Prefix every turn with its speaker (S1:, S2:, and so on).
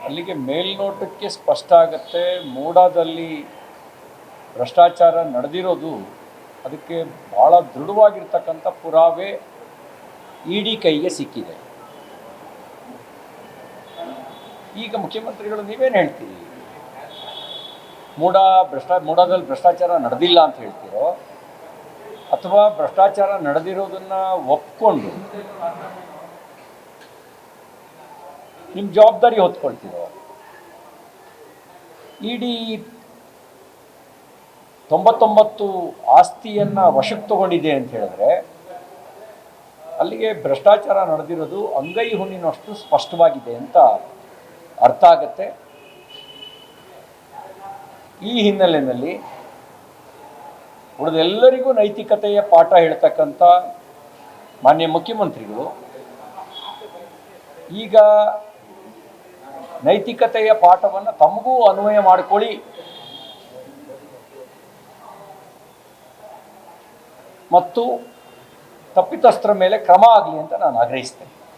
S1: ಅಲ್ಲಿಗೆ ಮೇಲ್ನೋಟಕ್ಕೆ ಸ್ಪಷ್ಟ ಆಗುತ್ತೆ. ಮೂಡಾದಲ್ಲಿ ಭ್ರಷ್ಟಾಚಾರ ನಡೆದಿರೋದು ಅದಕ್ಕೆ ಭಾಳ ದೃಢವಾಗಿರ್ತಕ್ಕಂಥ ಪುರಾವೆ ಇಡಿ ಕೈಗೆ ಸಿಕ್ಕಿದೆ. ಈಗ ಮುಖ್ಯಮಂತ್ರಿಗಳು ನೀವೇನು ಹೇಳ್ತೀರಿ? ಮೂಡಾದಲ್ಲಿ ಭ್ರಷ್ಟಾಚಾರ ನಡೆದಿಲ್ಲ ಅಂತ ಹೇಳ್ತೀರೋ ಅಥವಾ ಭ್ರಷ್ಟಾಚಾರ ನಡೆದಿರೋದನ್ನು ಒಪ್ಕೊಂಡು ನಿಮ್ಮ ಜವಾಬ್ದಾರಿ ಹೊತ್ಕೊಳ್ತೀರೋ? ಇಡಿ 99 ಆಸ್ತಿಯನ್ನು ವಶಕ್ಕೆ ತಗೊಂಡಿದೆ ಅಂತ ಹೇಳಿದ್ರೆ ಅಲ್ಲಿಗೆ ಭ್ರಷ್ಟಾಚಾರ ನಡೆದಿರೋದು ಅಂಗೈ ಹುಣ್ಣಿನಷ್ಟು ಸ್ಪಷ್ಟವಾಗಿದೆ ಅಂತ ಅರ್ಥ ಆಗುತ್ತೆ. ಈ ಹಿನ್ನೆಲೆಯಲ್ಲಿ ಉಳಿದೆಲ್ಲರಿಗೂ ನೈತಿಕತೆಯ ಪಾಠ ಹೇಳ್ತಕ್ಕಂಥ ಮಾನ್ಯ ಮುಖ್ಯಮಂತ್ರಿಗಳು ಈಗ ನೈತಿಕತೆಯ ಪಾಠವನ್ನು ತಮಗೂ ಅನ್ವಯ ಮಾಡಿಕೊಳ್ಳಿ ಮತ್ತು ತಪ್ಪಿತಸ್ಥರ ಮೇಲೆ ಕ್ರಮ ಆಗಲಿ ಅಂತ ನಾನು ಆಗ್ರಹಿಸ್ತೇನೆ.